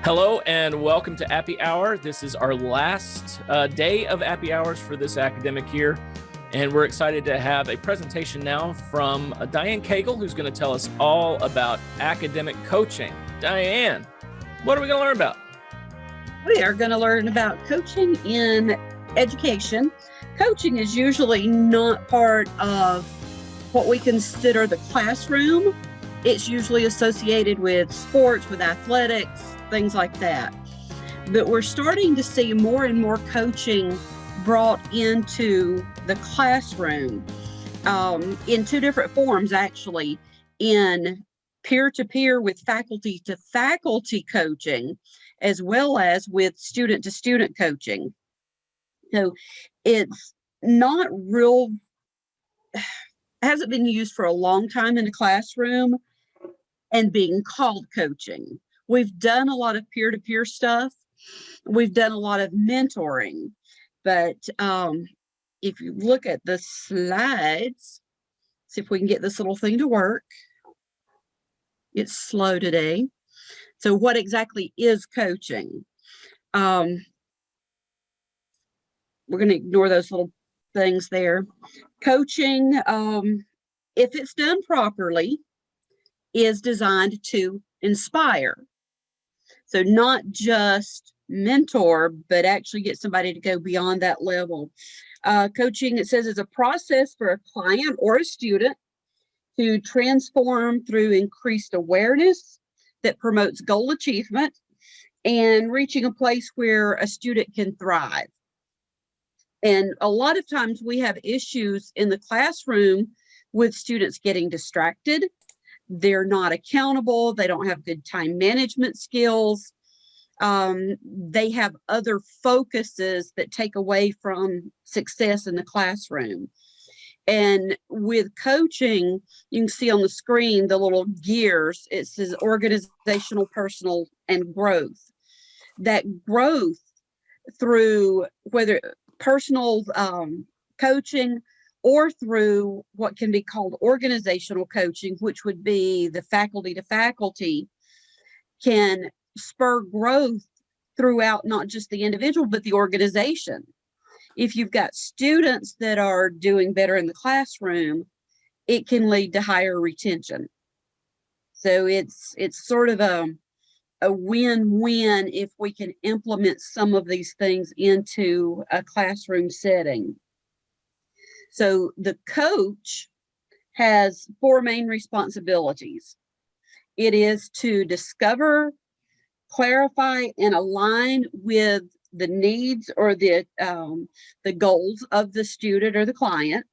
Hello and welcome to Appy Hour. This is our last day of Appy Hours for this academic year, and we're excited to have a presentation now from Diane Cagle, who's going to tell us all about academic coaching. Diane, what are we going to learn about? We are going to learn about coaching in education. Coaching is usually not part of what we consider the classroom. It's usually associated with sports, with athletics, things like that. But we're starting to see more and more coaching brought into the classroom in two different forms, actually, in peer-to-peer with faculty-to-faculty coaching, as well as with student-to-student coaching. So it's not real, hasn't been used for a long time in the classroom and being called coaching. We've done a lot of peer-to-peer stuff. We've done a lot of mentoring, but if you look at the slides, see if we can get this little thing to work. It's slow today. So what exactly is coaching? We're going to ignore those little things there. Coaching, if it's done properly, is designed to inspire. So not just mentor, but actually get somebody to go beyond that level. Coaching, it says, is a process for a client or a student to transform through increased awareness that promotes goal achievement and reaching a place where a student can thrive. And a lot of times we have issues in the classroom with students getting distracted. They're not accountable. They don't have good time management skills. They have other focuses that take away from success in the classroom. And with coaching, you can see on the screen the little gears. It says organizational, personal, and growth. That growth through whether personal coaching or through what can be called organizational coaching, which would be the faculty to faculty, can spur growth throughout not just the individual, but the organization. If you've got students that are doing better in the classroom, it can lead to higher retention. So it's sort of a win-win if we can implement some of these things into a classroom setting. So the coach has four main responsibilities. It is to discover, clarify, and align with the needs or the goals of the student or the client,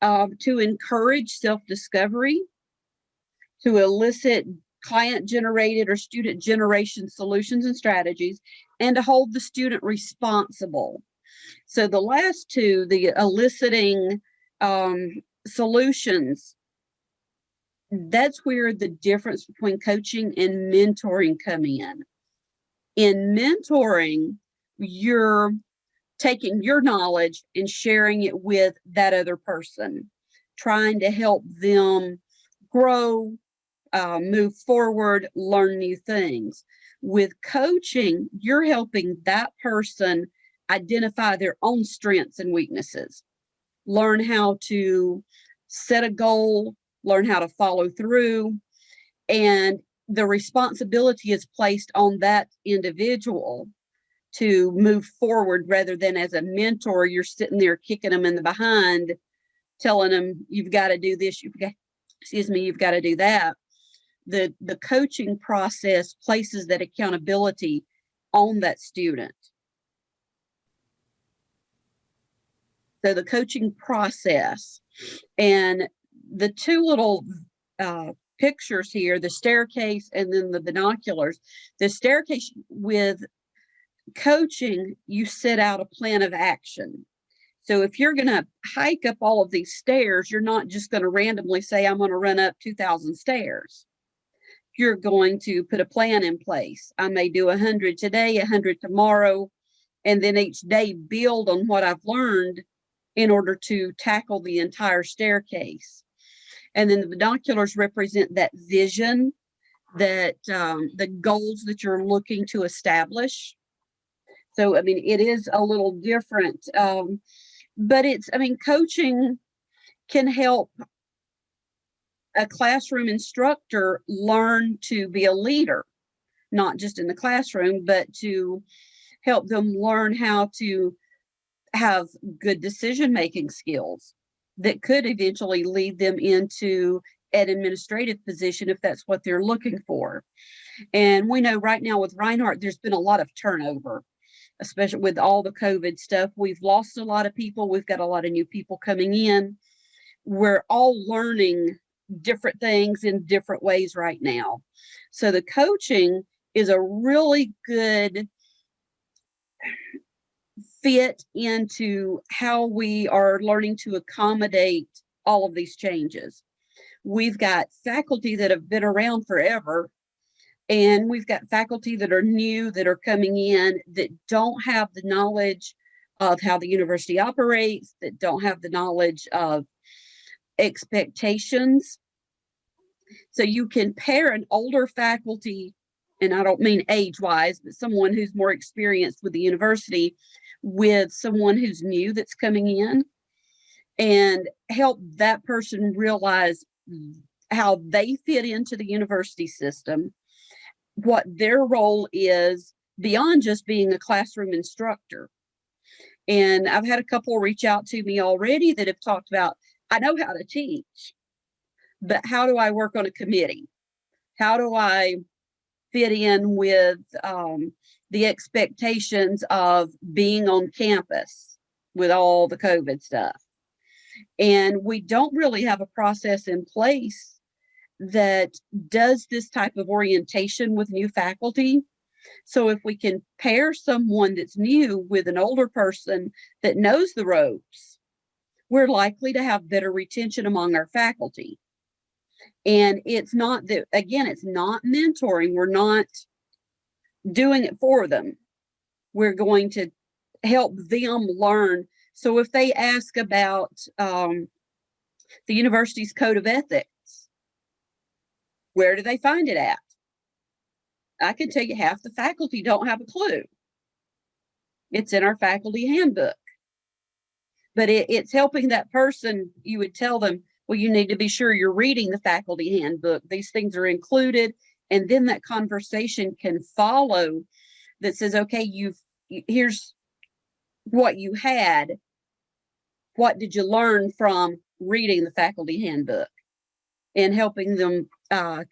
to encourage self-discovery, to elicit client-generated or student generation solutions and strategies, and to hold the student responsible. So the last two, the eliciting solutions, that's where the difference between coaching and mentoring come in. In mentoring, you're taking your knowledge and sharing it with that other person, trying to help them grow, move forward, learn new things. With coaching, you're helping that person identify their own strengths and weaknesses, learn how to set a goal, learn how to follow through, and the responsibility is placed on that individual to move forward rather than as a mentor, you're sitting there kicking them in the behind, telling them you've got to do this, you've got to do that. The coaching process places that accountability on that student. So the coaching process, and the two little pictures here, the staircase and then the binoculars. The staircase, with coaching, you set out a plan of action. So if you're going to hike up all of these stairs, you're not just going to randomly say, I'm going to run up 2,000 stairs. You're going to put a plan in place. I may do 100 today, 100 tomorrow, and then each day build on what I've learned in order to tackle the entire staircase. And then the binoculars represent that vision that the goals that you're looking to establish. So, I mean, it is a little different, but coaching can help a classroom instructor learn to be a leader, not just in the classroom, but to help them learn how to have good decision-making skills that could eventually lead them into an administrative position if that's what they're looking for. And we know right now with Reinhardt, there's been a lot of turnover, especially with all the COVID stuff. We've lost a lot of people. We've got a lot of new people coming in. We're all learning different things in different ways right now. So the coaching is a really good fit into how we are learning to accommodate all of these changes. We've got faculty that have been around forever, and we've got faculty that are new, that are coming in, that don't have the knowledge of how the university operates, that don't have the knowledge of expectations. So you can pair an older faculty, and I don't mean age-wise, but someone who's more experienced with the university, with someone who's new that's coming in, and help that person realize how they fit into the university system, what their role is beyond just being a classroom instructor. And I've had a couple reach out to me already that have talked about, I know how to teach, but how do I work on a committee? How do I fit in with the expectations of being on campus with all the COVID stuff? And we don't really have a process in place that does this type of orientation with new faculty. So if we can pair someone that's new with an older person that knows the ropes, we're likely to have better retention among our faculty. And it's not that, again, it's not mentoring. We're not doing it for them. We're going to help them learn. So if they ask about the university's code of ethics, where do they find it at? I can tell you half the faculty don't have a clue. It's in our faculty handbook. But it's helping that person. You would tell them, well, you need to be sure you're reading the faculty handbook. These things are included. And then that conversation can follow that says, okay, here's what you had. What did you learn from reading the faculty handbook? And helping them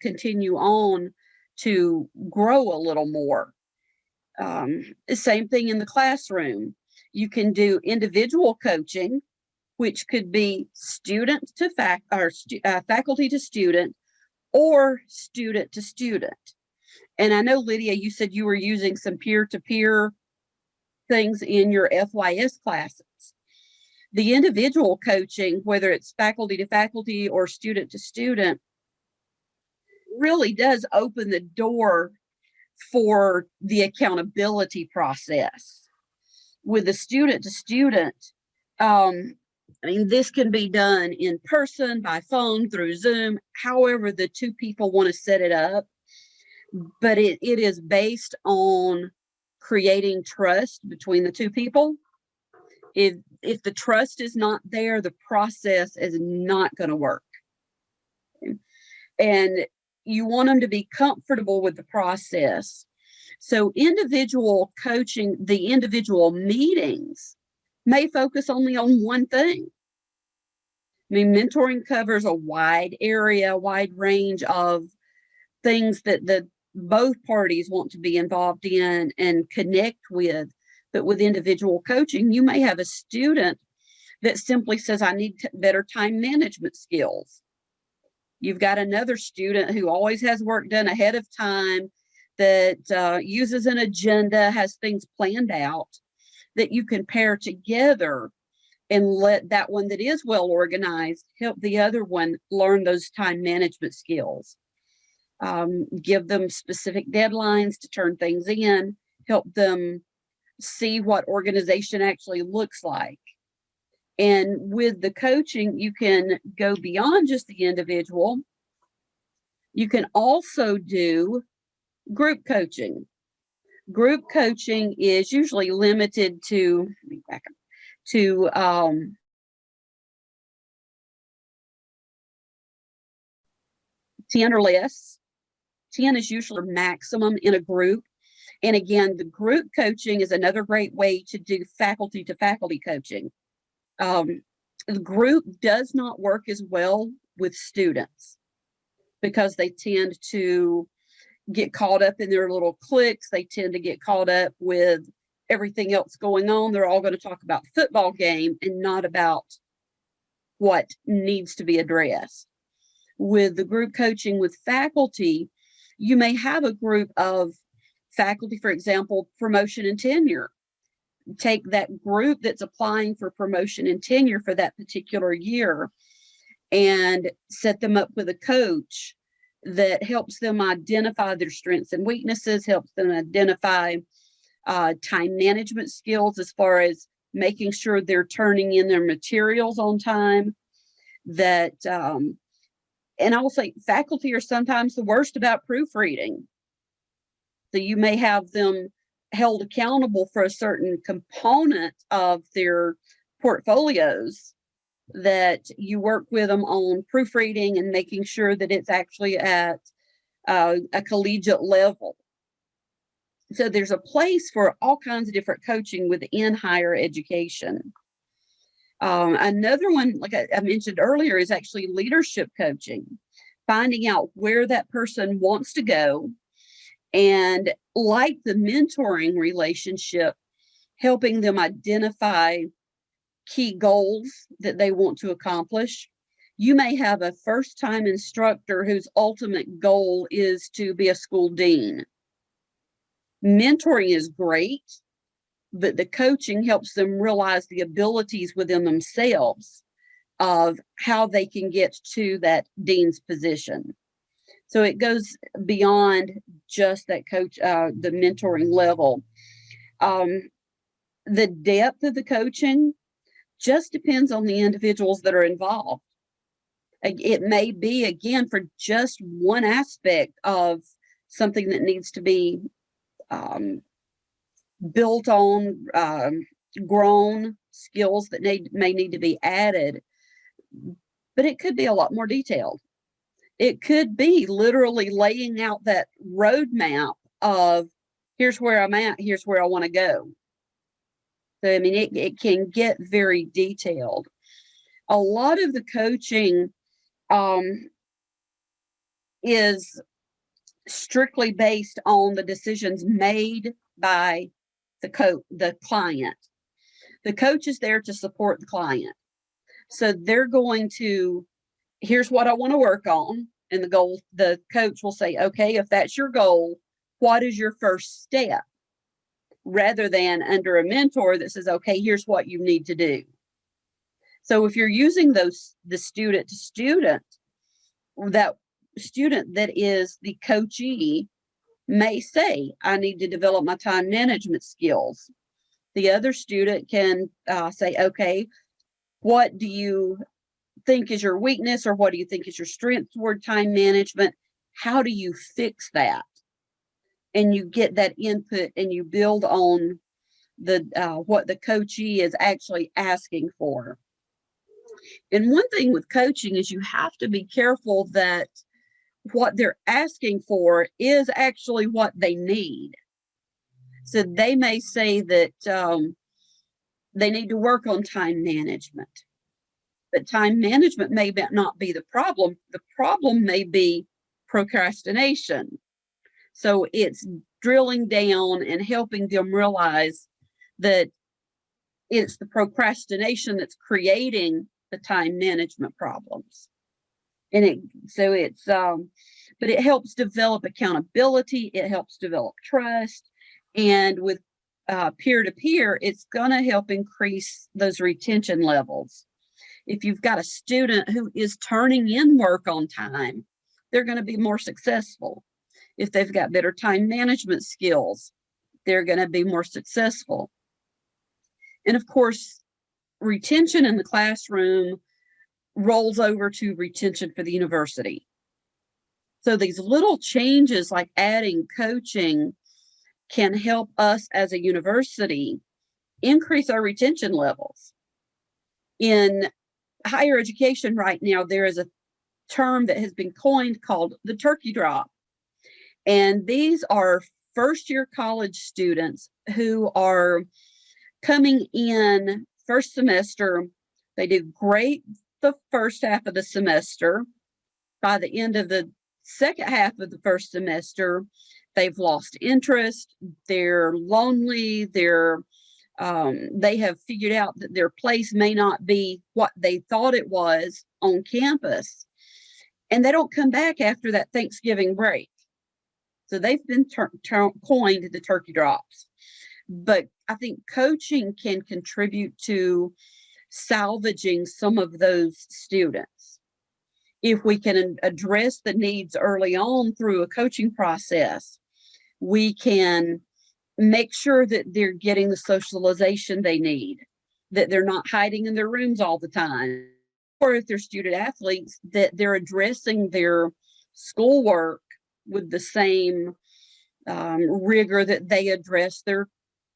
continue on to grow a little more. Same thing in the classroom. You can do individual coaching, which could be student to faculty to student, or student to student. And I know, Lydia, you said you were using some peer-to-peer things in your FYS classes. The individual coaching, whether it's faculty to faculty or student to student, really does open the door for the accountability process. With the student to student, this can be done in person, by phone, through Zoom, however the two people want to set it up. But it is based on creating trust between the two people. If the trust is not there, the process is not going to work. And you want them to be comfortable with the process. So individual coaching, the individual meetings may focus only on one thing. Mentoring covers a wide area, wide range of things that both parties want to be involved in and connect with. But with individual coaching, you may have a student that simply says, I need better time management skills. You've got another student who always has work done ahead of time, that uses an agenda, has things planned out, that you can pair together and let that one that is well organized help the other one learn those time management skills. Give them specific deadlines to turn things in, help them see what organization actually looks like. And with the coaching, you can go beyond just the individual. You can also do group coaching. Group coaching is usually limited to, let me back up, to 10 or less. 10 is usually maximum in a group. And again, the group coaching is another great way to do faculty to faculty coaching. The group does not work as well with students because they tend to get caught up in their little cliques. They tend to get caught up with everything else going on. They're all going to talk about the football game and not about what needs to be addressed. With the group coaching with faculty, you may have a group of faculty, for example, promotion and tenure. Take that group that's applying for promotion and tenure for that particular year and set them up with a coach that helps them identify their strengths and weaknesses, helps them identify time management skills as far as making sure they're turning in their materials on time. That and I will say faculty are sometimes the worst about proofreading. So you may have them held accountable for a certain component of their portfolios, that you work with them on proofreading and making sure that it's actually at a collegiate level. So there's a place for all kinds of different coaching within higher education. Another one, like I mentioned earlier, is actually leadership coaching, finding out where that person wants to go, and like the mentoring relationship, helping them identify key goals that they want to accomplish. You may have a first-time instructor whose ultimate goal is to be a school dean. Mentoring is great, but the coaching helps them realize the abilities within themselves of how they can get to that dean's position. So it goes beyond just that coach, the mentoring level. The depth of the coaching just depends on the individuals that are involved. It may be, again, for just one aspect of something that needs to be built on, grown, skills that may need to be added, but it could be a lot more detailed. It could be literally laying out that roadmap of here's where I'm at, here's where I want to go. So, I mean, it can get very detailed. A lot of the coaching is strictly based on the decisions made by the client. The coach is there to support the client. So they're going to, here's what I want to work on. And the coach will say, okay, if that's your goal, what is your first step? Rather than under a mentor that says, okay, here's what you need to do. So if you're using the student to student, that student that is the coachee may say, I need to develop my time management skills. The other student can say, okay, what do you think is your weakness, or what do you think is your strength toward time management? How do you fix that? And you get that input and you build on what the coachee is actually asking for. And one thing with coaching is you have to be careful that what they're asking for is actually what they need. So they may say that they need to work on time management, but time management may not be the problem. The problem may be procrastination. So it's drilling down and helping them realize that it's the procrastination that's creating the time management problems. And but it helps develop accountability. It helps develop trust. And with peer-to-peer, it's going to help increase those retention levels. If you've got a student who is turning in work on time, they're going to be more successful. If they've got better time management skills, they're going to be more successful. And of course, retention in the classroom rolls over to retention for the university. So these little changes like adding coaching can help us as a university increase our retention levels. In higher education right now, there is a term that has been coined called the turkey drop. And these are first-year college students who are coming in first semester. They do great the first half of the semester. By the end of the second half of the first semester, they've lost interest, they're lonely, they have figured out that their place may not be what they thought it was on campus, and they don't come back after that Thanksgiving break. So they've been coined the turkey drops. But I think coaching can contribute to salvaging some of those students. If we can address the needs early on through a coaching process, we can make sure that they're getting the socialization they need, that they're not hiding in their rooms all the time, or if they're student athletes, that they're addressing their schoolwork with the same rigor that they address their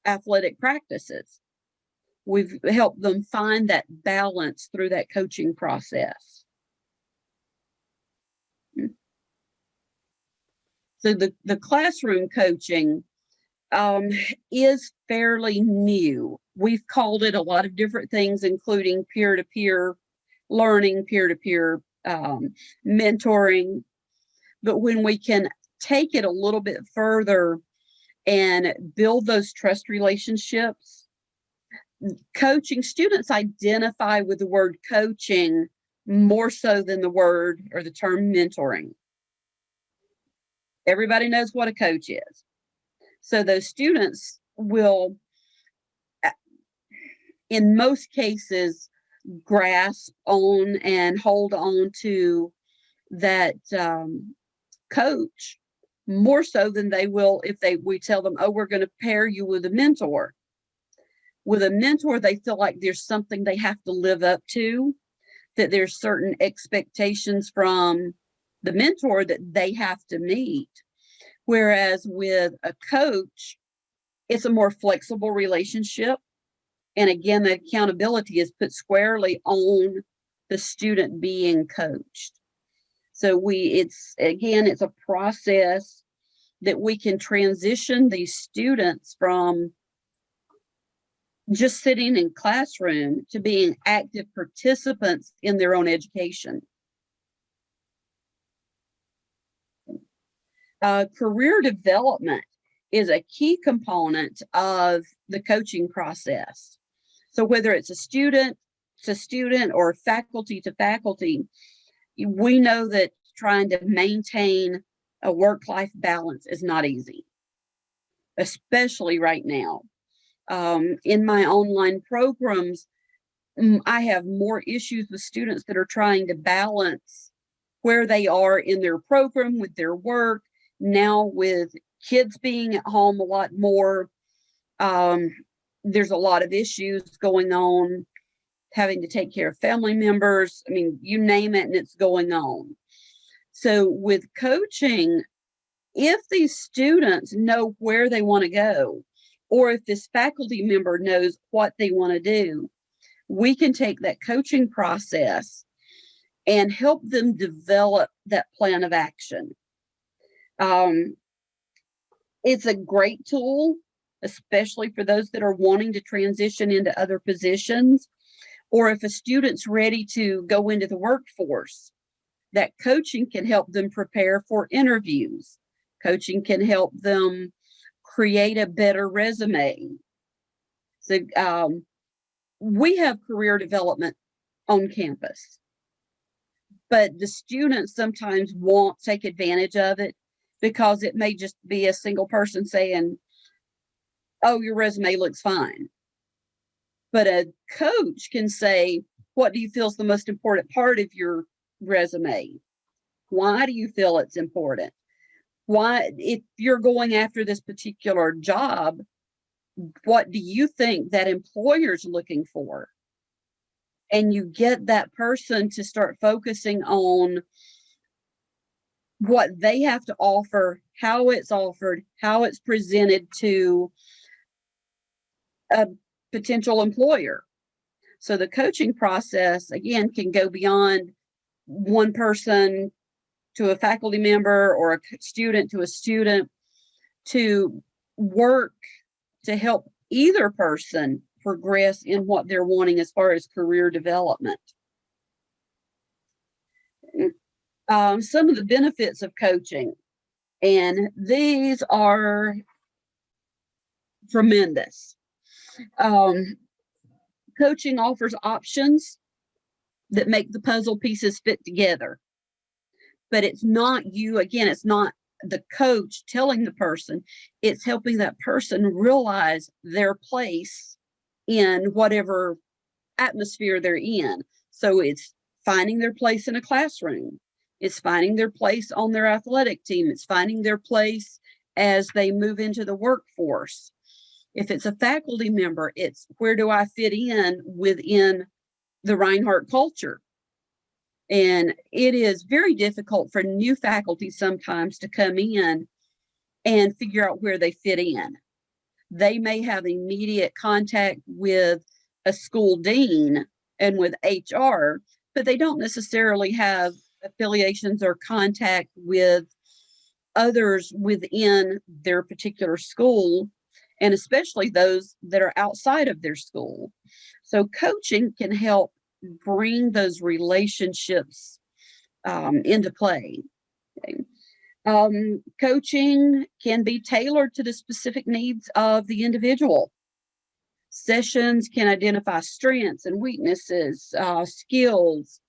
athletic practices. We've helped them find that balance through that coaching process. So the classroom coaching is fairly new. We've called it a lot of different things, including peer-to-peer learning, peer-to-peer mentoring. But when we can take it a little bit further and build those trust relationships, coaching students identify with the word coaching more so than the word or the term mentoring. Everybody knows what a coach is. So those students will, in most cases, grasp on and hold on to that coach more so than they will if we tell them, oh, we're going to pair you with a mentor. With a mentor, they feel like there's something they have to live up to, that there's certain expectations from the mentor that they have to meet. Whereas with a coach, it's a more flexible relationship. And again, the accountability is put squarely on the student being coached. So it's a process that we can transition these students from just sitting in classroom to being active participants in their own education. Career development is a key component of the coaching process. So whether it's a student to student or faculty to faculty, we know that trying to maintain a work-life balance is not easy, especially right now. In my online programs, I have more issues with students that are trying to balance where they are in their program with their work. Now with kids being at home a lot more, there's a lot of issues going on, having to take care of family members. I mean, you name it and it's going on. So with coaching, if these students know where they want to go, or if this faculty member knows what they want to do, we can take that coaching process and help them develop that plan of action. It's a great tool, especially for those that are wanting to transition into other positions, or if a student's ready to go into the workforce, that coaching can help them prepare for interviews. Coaching can help them create a better resume. So we have career development on campus, but the students sometimes won't take advantage of it because it may just be a single person saying, oh, your resume looks fine. But a coach can say, what do you feel is the most important part of your resume? Why do you feel it's important? Why, if you're going after this particular job, what do you think that employer's looking for? And you get that person to start focusing on what they have to offer, how it's offered, how it's presented to a potential employer. So the coaching process, again, can go beyond one person to a faculty member or a student to a student, to work to help either person progress in what they're wanting as far as career development. Some of the benefits of coaching, and these are tremendous. Coaching offers options that make the puzzle pieces fit together. But it's not you, again, it's not the coach telling the person, it's helping that person realize their place in whatever atmosphere they're in. So it's finding their place in a classroom. It's finding their place on their athletic team. It's finding their place as they move into the workforce. If it's a faculty member, it's where do I fit in within the Reinhardt culture? And it is very difficult for new faculty sometimes to come in and figure out where they fit in. They may have immediate contact with a school dean and with HR, but they don't necessarily have affiliations or contact with others within their particular school, and especially those that are outside of their school. So coaching can help bring those relationships into play. Okay. Coaching can be tailored to the specific needs of the individual. Sessions can identify strengths and weaknesses, skills,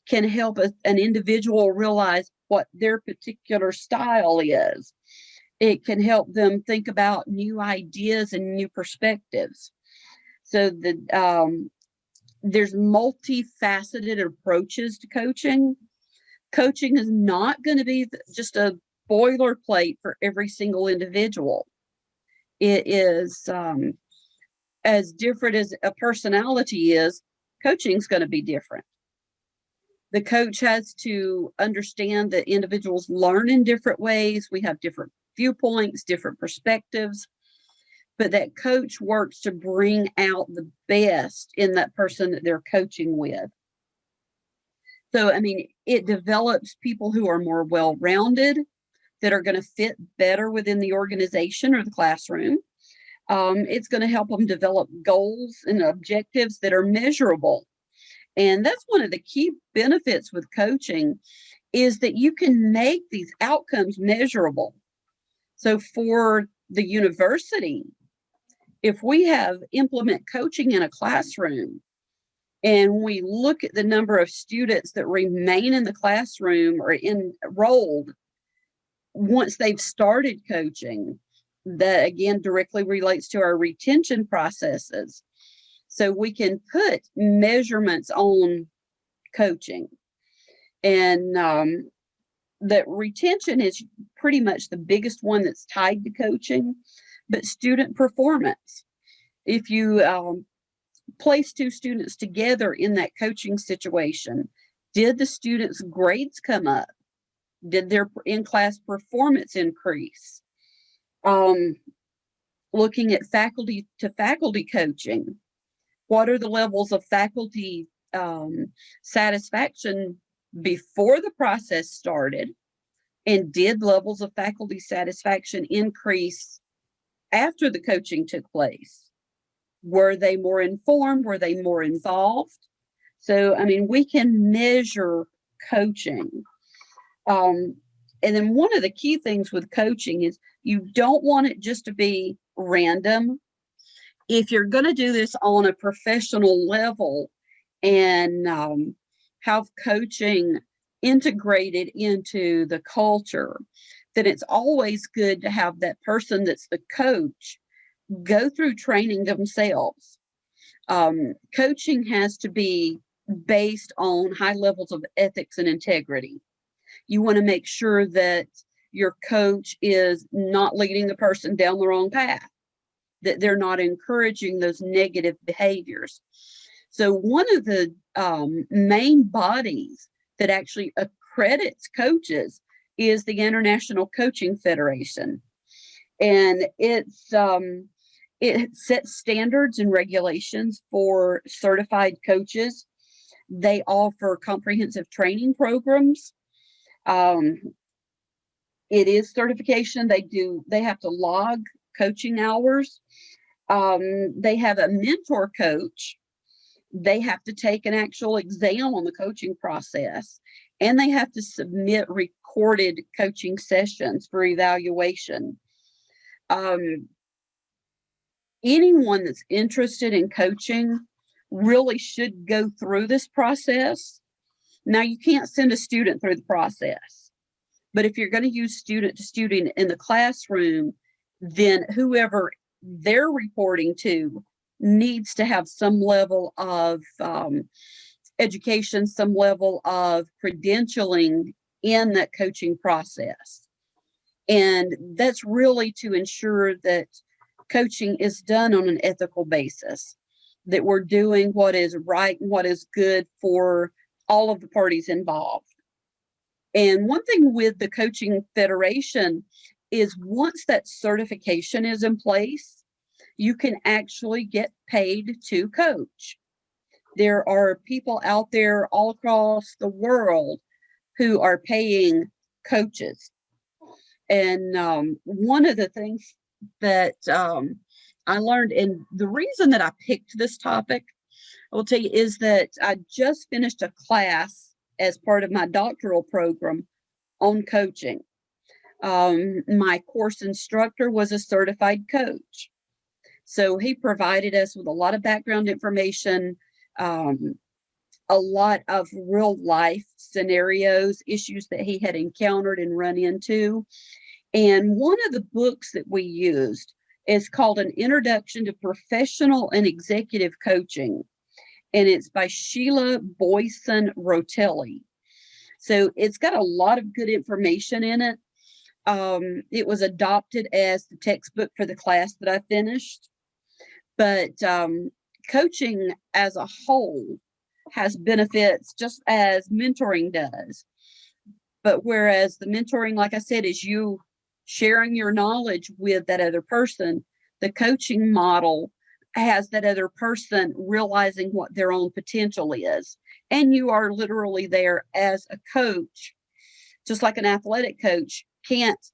can help an individual realize what their particular style is. It can help them think about new ideas and new perspectives. So there's multifaceted approaches to coaching. Coaching is not going to be just a boilerplate for every single individual. It is as different as a personality is, coaching is going to be different. The coach has to understand that individuals learn in different ways. We have different viewpoints, different perspectives, but that coach works to bring out the best in that person that they're coaching with. So, I mean, it develops people who are more well-rounded, that are going to fit better within the organization or the classroom. It's going to help them develop goals and objectives that are measurable. And that's one of the key benefits with coaching, is that you can make these outcomes measurable. So for the university, if we have implement coaching in a classroom and we look at the number of students that remain in the classroom or enrolled once they've started coaching, that again directly relates to our retention processes. So we can put measurements on coaching. And that retention is pretty much the biggest one that's tied to coaching, but student performance. If you place two students together in that coaching situation, did the students' grades come up? Did their in-class performance increase? Looking at faculty to faculty coaching, what are the levels of faculty satisfaction before the process started? And did levels of faculty satisfaction increase after the coaching took place? Were they more informed? Were they more involved? So, I mean, we can measure coaching. And then one of the key things with coaching is you don't want it just to be random. If you're going to do this on a professional level and have coaching integrated into the culture, then it's always good to have that person that's the coach go through training themselves. Coaching has to be based on high levels of ethics and integrity. You want to make sure that your coach is not leading the person down the wrong path, that they're not encouraging those negative behaviors. So one of the main bodies that actually accredits coaches is the International Coaching Federation. And it sets standards and regulations for certified coaches. They offer comprehensive training programs. It is certification. They have to log coaching hours. They have a mentor coach. They have to take an actual exam on the coaching process, and they have to submit recorded coaching sessions for evaluation. Anyone that's interested in coaching really should go through this process. Now, you can't send a student through the process, but if you're going to use student to student in the classroom, then whoever they're reporting to needs to have some level of education, some level of credentialing in that coaching process. And that's really to ensure that coaching is done on an ethical basis, that we're doing what is right and what is good for all of the parties involved. And one thing with the Coaching Federation is once that certification is in place, you can actually get paid to coach. There are people out there all across the world who are paying coaches. And one of the things that I learned, and the reason that I picked this topic, I will tell you, is that I just finished a class as part of my doctoral program on coaching. My course instructor was a certified coach. So he provided us with a lot of background information, a lot of real life scenarios, issues that he had encountered and run into. And one of the books that we used is called An Introduction to Professional and Executive Coaching. And it's by Sheila Boyson-Rotelli. So it's got a lot of good information in it. It was adopted as the textbook for the class that I finished. But coaching as a whole has benefits just as mentoring does. But whereas the mentoring, like I said, is you sharing your knowledge with that other person, the coaching model has that other person realizing what their own potential is. And you are literally there as a coach, just like an athletic coach can't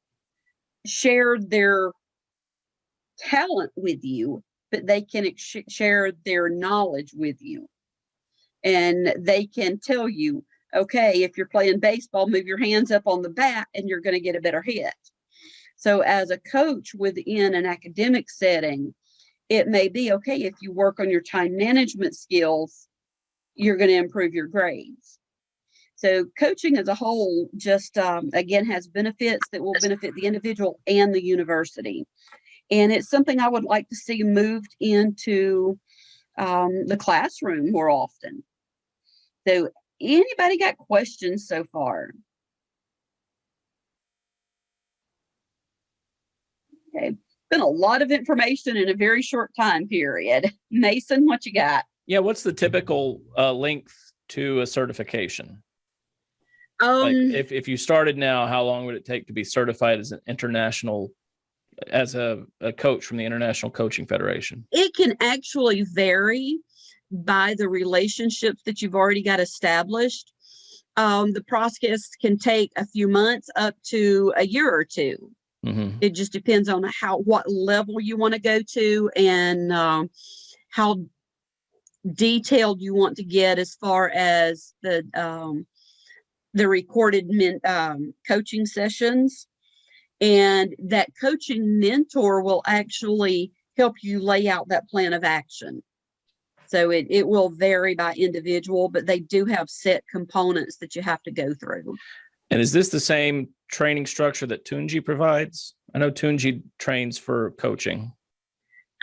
share their talent with you, but they can share their knowledge with you. And they can tell you, okay, if you're playing baseball, move your hands up on the bat and you're going to get a better hit. So as a coach within an academic setting, it may be, okay, if you work on your time management skills, you're going to improve your grades. So coaching as a whole just, again, has benefits that will benefit the individual and the university. And it's something I would like to see moved into the classroom more often. So anybody got questions so far? Okay, been a lot of information in a very short time period. Mason, what you got? Yeah, what's the typical length to a certification? Like if you started now, how long would it take to be certified as an international, as a coach from the International Coaching Federation? It can actually vary by the relationships that you've already got established. The process can take a few months up to a year or two. Mm-hmm. It just depends on what level you want to go to and how detailed you want to get as far as the recorded coaching sessions. And that coaching mentor will actually help you lay out that plan of action. So it will vary by individual, but they do have set components that you have to go through. And is this the same training structure that Tunji provides? I know Tunji trains for coaching.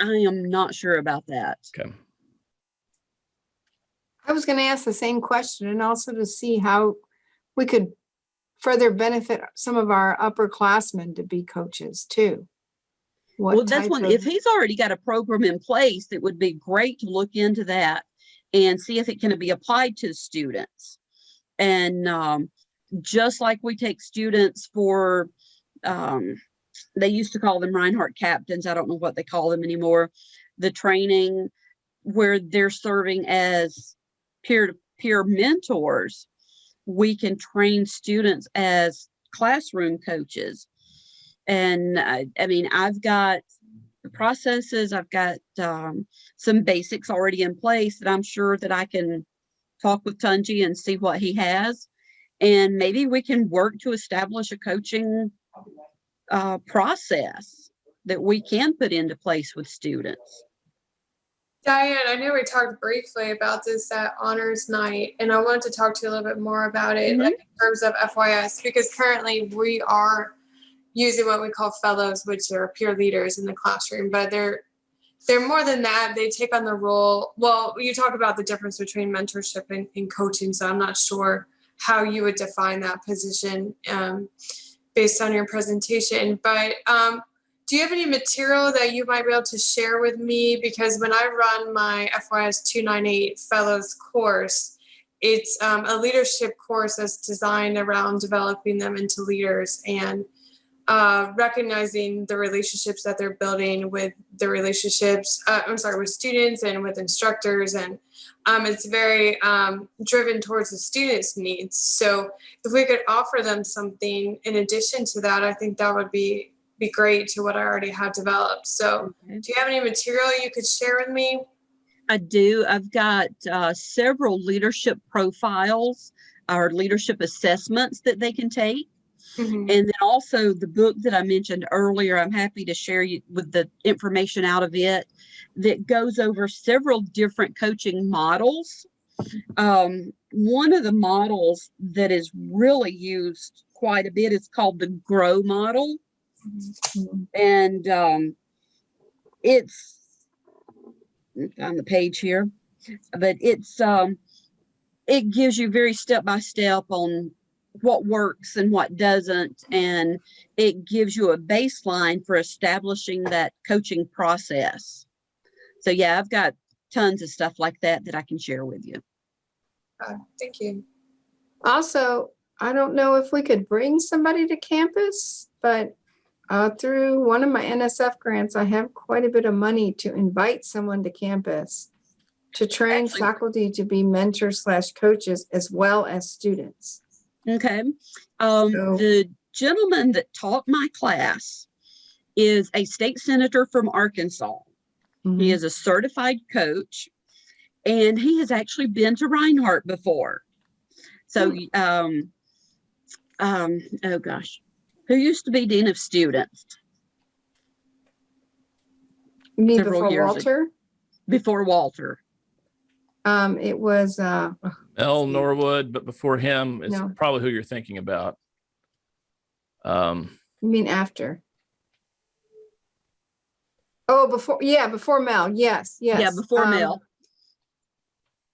I am not sure about that. Okay. I was going to ask the same question, and also to see how we could further benefit some of our upperclassmen to be coaches too. Well, that's one. If he's already got a program in place, it would be great to look into that and see if it can be applied to students. And just like we take students for, they used to call them Reinhardt captains. I don't know what they call them anymore. The training where they're serving as peer-to-peer mentors, we can train students as classroom coaches. And I mean, I've got the processes, I've got some basics already in place that I'm sure that I can talk with Tunji and see what he has. And maybe we can work to establish a coaching process that we can put into place with students. Diane, I know we talked briefly about this at honors night, and I wanted to talk to you a little bit more about it, like in terms of FYS, because currently we are using what we call fellows, which are peer leaders in the classroom, but they're more than that. They take on the role. Well, you talk about the difference between mentorship and coaching, so I'm not sure how you would define that position based on your presentation, but do you have any material that you might be able to share with me? Because when I run my FYS 298 Fellows course, it's a leadership course that's designed around developing them into leaders and recognizing the relationships that they're building with the relationships, with students and with instructors. And it's very driven towards the students' needs. So if we could offer them something in addition to that, I think that would be great to what I already have developed. So do you have any material you could share with me? I do. I've got several leadership profiles or leadership assessments that they can take. And then also the book that I mentioned earlier, I'm happy to share you with the information out of it that goes over several different coaching models. One of the models that is really used quite a bit is called the GROW model. And it's on the page here, but it's it gives you very step-by-step on what works and what doesn't, and it gives you a baseline for establishing that coaching process. So yeah, I've got tons of stuff like that I can share with you. Thank you. Also, I don't know if we could bring somebody to campus, but through one of my NSF grants, I have quite a bit of money to invite someone to campus to train faculty to be mentors / coaches as well as students. Okay. The gentleman that taught my class is a state senator from Arkansas. He is a certified coach, and he has actually been to Reinhardt before. So, oh gosh, who used to be dean of students? You mean Several before years Walter? Before Walter. It was L. Norwood, but before him, it's No. probably who you're thinking about. you mean after? Oh, before Mel. Yes. Yeah, before Mel.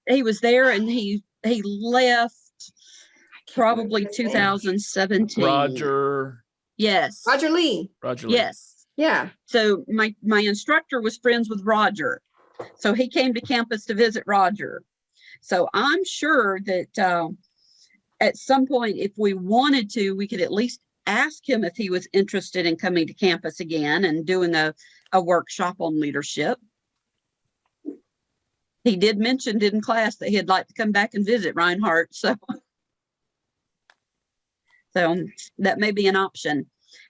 He was there, and he left probably 2017. Roger. Yes. Roger Lee. Roger Lee. Yes. Yeah. So my instructor was friends with Roger. So he came to campus to visit Roger. So I'm sure that at some point, if we wanted to, we could at least ask him if he was interested in coming to campus again and doing a workshop on leadership. He did mention in class that he'd like to come back and visit Reinhardt. So that may be an option.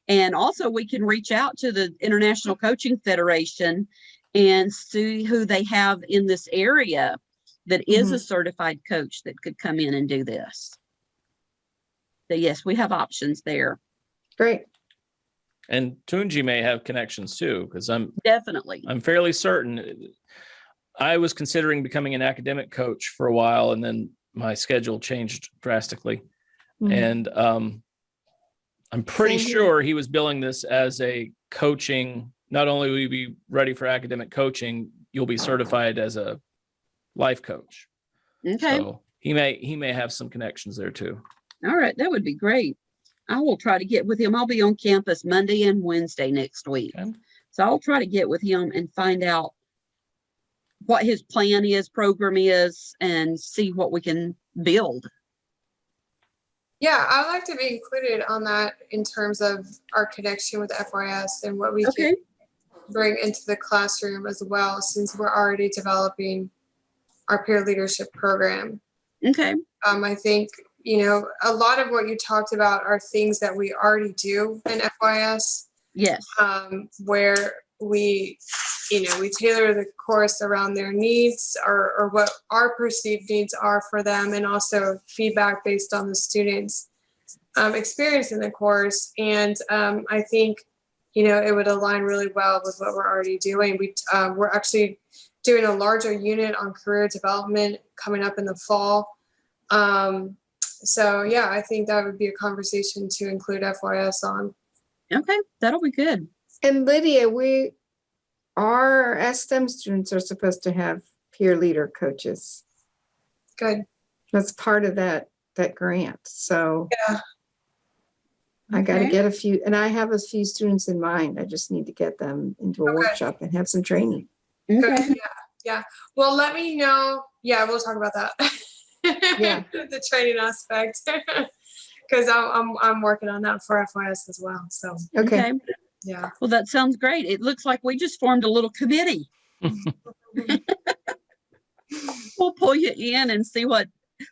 And also we can reach out to the International Coaching Federation and see who they have in this area that is a certified coach that could come in and do this. So yes, we have options there. Great. And Tunji may have connections too, because I'm fairly certain. I was considering becoming an academic coach for a while, and then my schedule changed drastically. And I'm pretty sure he was billing this as a coaching. Not only will you be ready for academic coaching, you'll be certified as a life coach. Okay. So he may have some connections there too. All right, that would be great. I will try to get with him. I'll be on campus Monday and Wednesday next week. Okay. So I'll try to get with him and find out what his plan is, program is, and see what we can build. Yeah, I'd like to be included on that in terms of our connection with FYS and what we Okay. can bring into the classroom as well, since we're already developing our peer leadership program. Okay. I think, a lot of what you talked about are things that we already do in FYS, Yes. where we tailor the course around their needs or what our perceived needs are for them, and also feedback based on the students' experience in the course. And I think, it would align really well with what we're already doing. We're actually doing a larger unit on career development coming up in the fall. So yeah, I think that would be a conversation to include FYS on. Okay. That'll be good. And Lydia, our STEM students are supposed to have peer leader coaches. Good. That's part of that grant. So Yeah. I got to Okay. get a few, and I have a few students in mind. I just need to get them into a Okay. workshop and have some training. Good. Okay. Yeah. Well, let me know. Yeah, we'll talk about that. Yeah. The training aspect. Because I'm working on that for FYS as well. So Okay. Okay. yeah. Well, that sounds great. It looks like we just formed a little committee. We'll pull you in and see what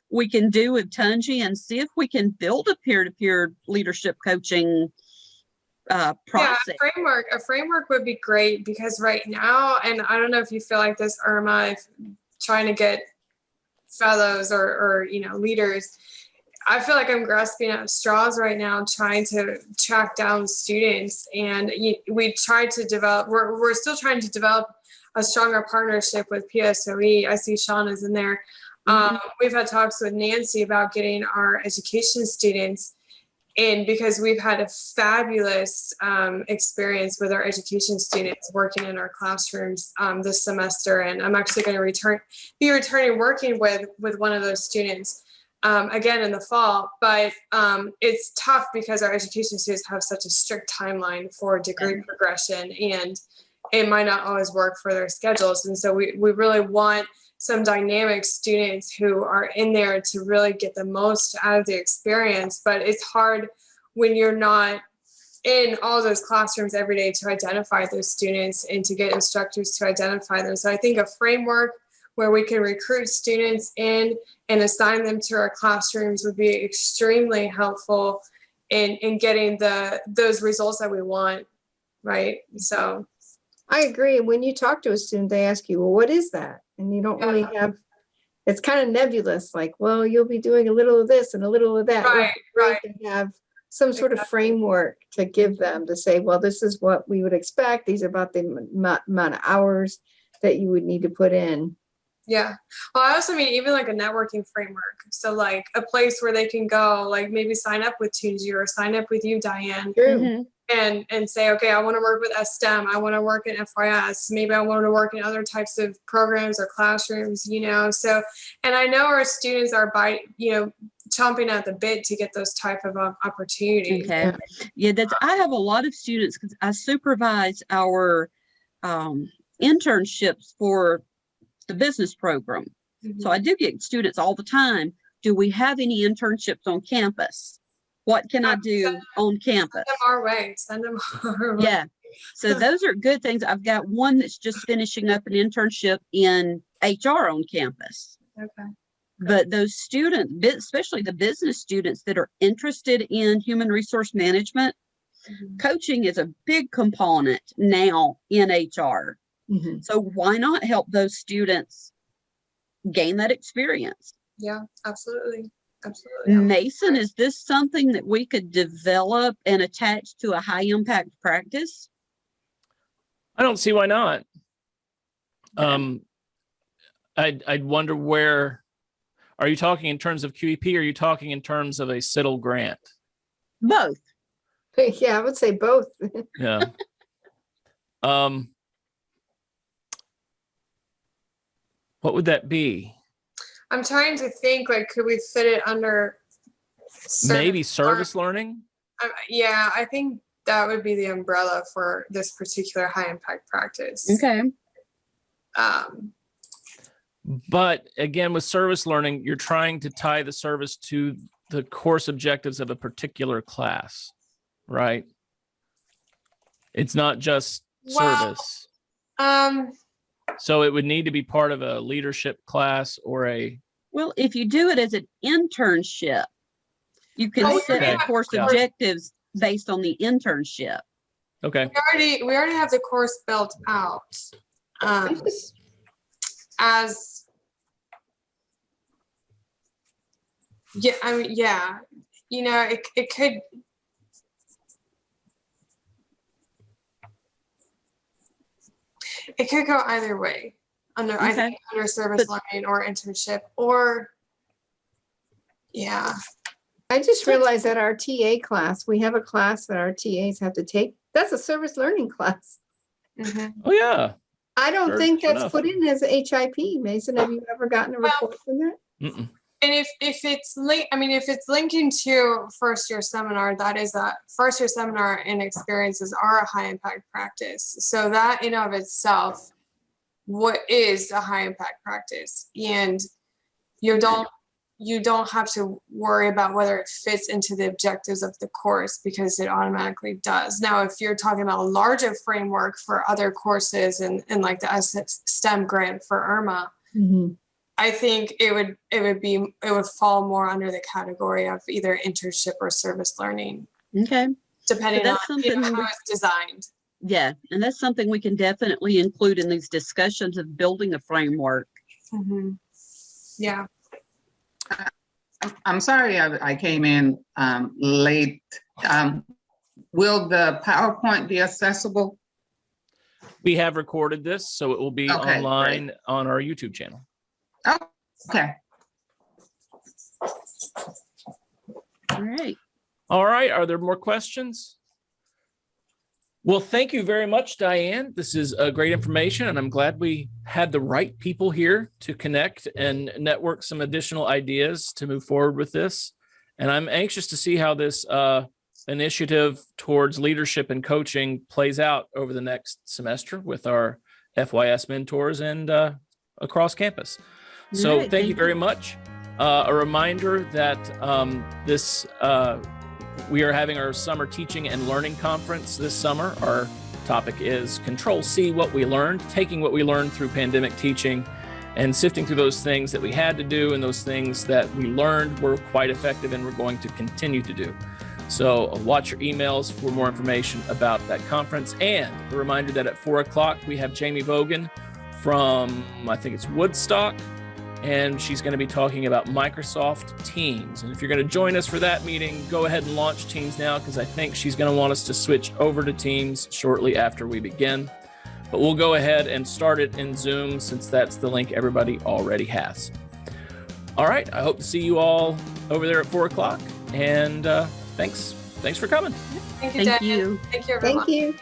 we can do with Tunji and see if we can build a peer-to-peer leadership coaching process. Yeah, a framework would be great, because right now, and I don't know if you feel like this, Irma, if trying to get fellows or leaders, I feel like I'm grasping at straws right now, trying to track down students. And we tried to develop, we're still trying to develop a stronger partnership with PSOE. I see Sean is in there. We've had talks with Nancy about getting our education students in, because we've had a fabulous experience with our education students working in our classrooms this semester. And I'm actually going to be returning working with one of those students again in the fall. But it's tough because our education students have such a strict timeline for degree progression, and it might not always work for their schedules. And so we really want some dynamic students who are in there to really get the most out of the experience. But it's hard when you're not in all those classrooms every day to identify those students and to get instructors to identify them. So I think a framework where we can recruit students in and assign them to our classrooms would be extremely helpful in getting those results that we want, right? So I agree. When you talk to a student, they ask you, well, what is that? And you don't really have, it's kind of nebulous, like, well, you'll be doing a little of this and a little of that. Right, right. To have some sort of framework to give them to say, well, this is what we would expect. These are about the amount of hours that you would need to put in. Yeah. Well, I also mean, even like a networking framework. So like a place where they can go, like maybe sign up with Tunji or sign up with you, Diane. True. Mhm. And say, okay, I want to work with STEM. I want to work in FYS. Maybe I want to work in other types of programs or classrooms, So, and I know our students are chomping at the bit to get those type of opportunities. Okay. Yeah, I have a lot of students because I supervise our internships for the business program. Mhm. So I do get students all the time. Do we have any internships on campus? What can I do on campus? Send them our way. Send them our way. Yeah. So those are good things. I've got one that's just finishing up an internship in HR on campus. Okay. But those students, especially the business students that are interested in human resource management, Mhm. coaching is a big component now in HR. Mhm. So why not help those students gain that experience? Yeah, absolutely. Absolutely. Mason, is this something that we could develop and attach to a high impact practice? I don't see why not. I'd wonder where, are you talking in terms of QEP, or are you talking in terms of a CITL grant? Both. Yeah, I would say both. Yeah. What would that be? I'm trying to think, like, could we fit it under Maybe service learning? Yeah, I think that would be the umbrella for this particular high impact practice. Okay. But again, with service learning, you're trying to tie the service to the course objectives of a particular class, right? It's not just service. So it would need to be part of a leadership class or a. Well, if you do it as an internship, you can set the course objectives based on the internship. Okay. We already have the course built out. As yeah, I mean, yeah, you know, it could. It could go either way, I think under service learning or internship, or yeah. I just realized that our TA class, we have a class that our TAs have to take. That's a service learning class. Mm-hmm. Oh yeah. I don't Sure think that's enough. put in as a HIP. Mason, have you ever gotten a report from that? Mm-mm. And if it's if it's linking to first year seminar, that is a first year seminar and experiences are a high impact practice. So that in of itself, what is a high impact practice? And you don't have to worry about whether it fits into the objectives of the course, because it automatically does. Now, if you're talking about a larger framework for other courses and like the STEM grant for IRMA, Mm-hmm. I think it would fall more under the category of either internship or service learning. Okay. Depending on how it's designed. Yeah, and that's something we can definitely include in these discussions of building a framework. Mm-hmm. Yeah. I'm sorry I came in late. Will the PowerPoint be accessible? We have recorded this, so it will be online on our YouTube channel. Oh, okay. All right. All right. Are there more questions? Well, thank you very much, Diane. This is great information, and I'm glad we had the right people here to connect and network some additional ideas to move forward with this. And I'm anxious to see how this initiative towards leadership and coaching plays out over the next semester with our FYS mentors and across campus. So Right, thank you very much. A reminder that we are having our summer teaching and learning conference this summer. Our topic is Control C, what we learned, taking what we learned through pandemic teaching and sifting through those things that we had to do and those things that we learned were quite effective and we're going to continue to do. So watch your emails for more information about that conference. And a reminder that at 4 o'clock, we have Jamie Vogan from, I think it's Woodstock, and she's going to be talking about Microsoft Teams. And if you're going to join us for that meeting, go ahead and launch Teams now, because I think she's going to want us to switch over to Teams shortly after we begin. But we'll go ahead and start it in Zoom, since that's the link everybody already has. All right, I hope to see you all over there at 4 o'clock. And thanks for coming. Thank you, Thank Diane. you. Thank you, everyone. Thank you.